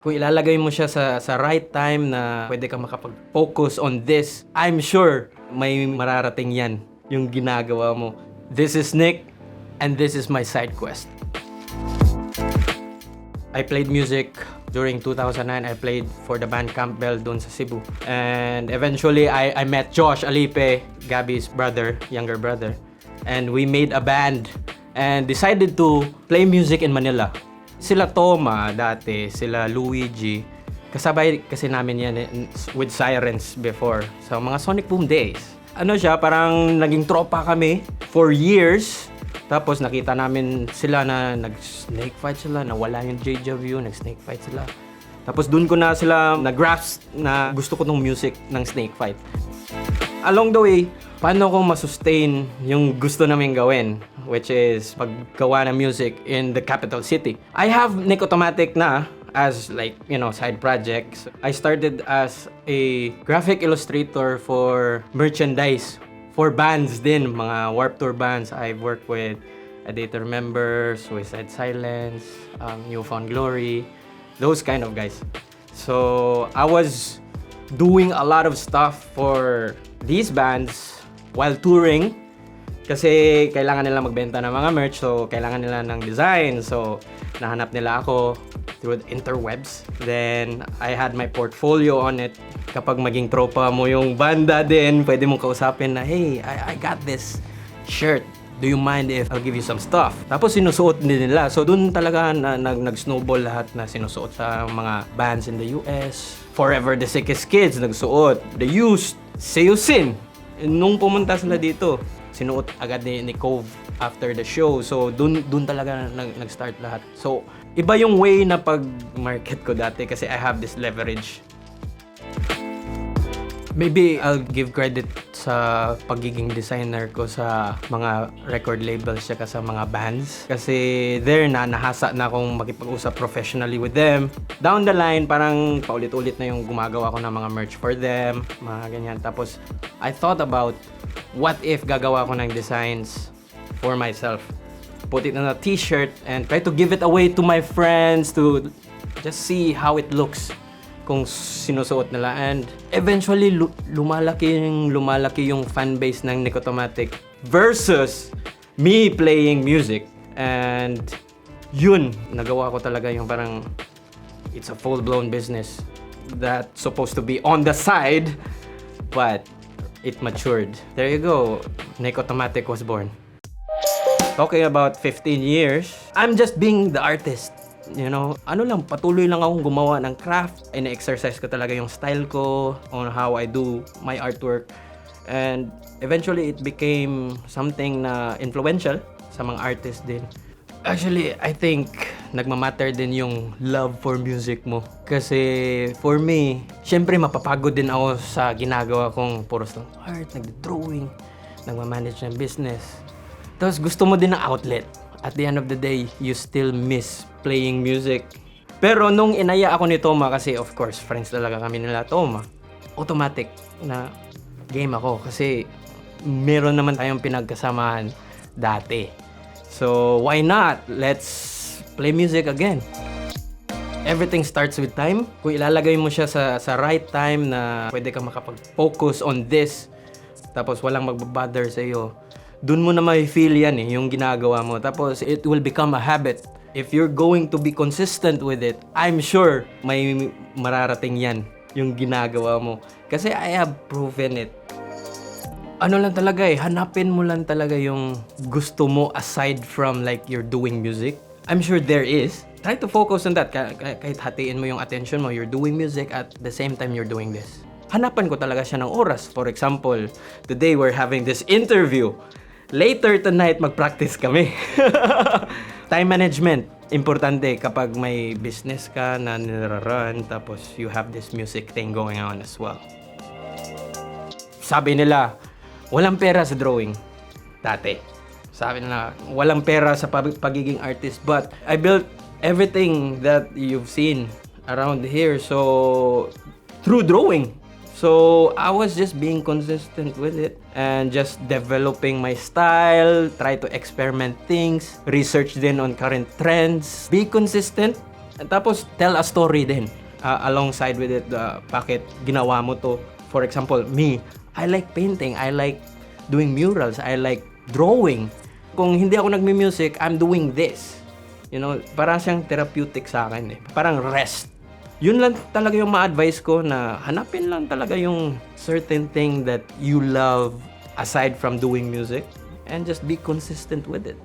Kung ilalagay mo siya sa right time na pwede kang makapag-focus on this, I'm sure may mararating yan yung ginagawa mo. This is Nick, and this is my side quest. I played music during 2009. I played for the band Campbell doon sa Cebu. And eventually, I met Josh Alipe, Gabby's brother, younger brother. And we made a band and decided to play music in Manila. Sila Toma dati, sila Luigi. Kasabay kasi namin yan with Sirens before. So, mga Sonic Boom days. Ano siya, parang naging tropa kami for years. Tapos nakita namin sila na nag-snake fight sila, nawala yung Deja Vu, nag-snake fight sila. Tapos dun ko na sila nag-grasp na gusto ko tong music ng snake fight. Along the way, paano ko masustain yung gusto namin gawin, which is paggawa ng music in the capital city. I have Nick Automatic na as side projects. I started as a graphic illustrator for merchandise for bands din, mga Warped Tour bands. I've worked with A Day to Remember, Suicide Silence, New Found Glory, those kind of guys. So I was doing a lot of stuff for these bands while touring kasi kailangan nila magbenta ng mga merch, so kailangan nila ng design, so nahanap nila ako through the interwebs. Then I had my portfolio on it. Kapag maging tropa mo yung banda din, pwede mong kausapin na, hey, I got this shirt, do you mind if I'll give you some stuff? Tapos sinusuot din nila, so dun talaga nag-snowball lahat na sinusuot sa mga bands in the US. Forever the Sickest Kids nagsuot, The Used, Seusin. Nung pumunta sila dito, sinuot agad ni Cove after the show. So dun talaga nag-start lahat. So iba yung way na pag-market ko dati kasi I have this leverage. Maybe I'll give credit sa pagiging designer ko sa mga record labels tsaka sa mga bands. Kasi there nahasa na akong makipag-usap professionally with them. Down the line, parang paulit-ulit na yung gumagawa ko ng mga merch for them, mga ganyan. Tapos, I thought about what if gagawa ko ng designs for myself. Put it on a t-shirt and try to give it away to my friends to just see how it looks kung sinusuot nila. And eventually, lumalaki yung fan base ng Nick Automatic versus me playing music. And yun, nagawa ko talaga yung parang it's a full-blown business that's supposed to be on the side, but it matured. There you go, Nick Automatic was born. Talking about 15 years, I'm just being the artist. Patuloy lang akong gumawa ng craft. Ina-exercise ko talaga yung style ko on how I do my artwork. And eventually, it became something na influential sa mga artists din. Actually, I think nagmamatter din yung love for music mo. Kasi for me, syempre mapapagod din ako sa ginagawa kong puros ng art, nagde-drawing, nagmamanage ng business. Tapos gusto mo din ng outlet. At the end of the day, you still miss playing music. Pero nung inaya ako ni Toma, kasi of course, friends talaga kami nila Toma, automatic na game ako. Kasi meron naman tayong pinagkasamahan dati. So, why not? Let's play music again. Everything starts with time. Kung ilalagay mo siya sa right time na pwede kang makapag-focus on this, tapos walang magbabother sa iyo, dun mo na may feel yan yung ginagawa mo. Tapos, it will become a habit. If you're going to be consistent with it, I'm sure may mararating yan yung ginagawa mo. Kasi I have proven it. Ano lang talaga hanapin mo lang talaga yung gusto mo aside from like you're doing music. I'm sure there is. Try to focus on that. Kahit hatiin mo yung attention mo, you're doing music at the same time you're doing this. Hanapan ko talaga siya ng oras. For example, today we're having this interview. Later tonight, mag-practice kami. Time management, importante kapag may business ka na nirarun, tapos you have this music thing going on as well. Sabi nila, walang pera sa drawing. Dati. Sabi nila, walang pera sa pagiging artist. But I built everything that you've seen around here. So, through drawing. So, I was just being consistent with it and just developing my style, try to experiment things, research din on current trends. Be consistent Tapos, tell a story din alongside with it. Bakit ginawa mo to? For example, me, I like painting. I like doing murals. I like drawing. Kung hindi ako nagmi-music, I'm doing this. You know, parang siyang therapeutic sa akin eh. Parang rest. Yun lang talaga yung ma-advise ko, na hanapin lang talaga yung certain thing that you love aside from doing music and just be consistent with it.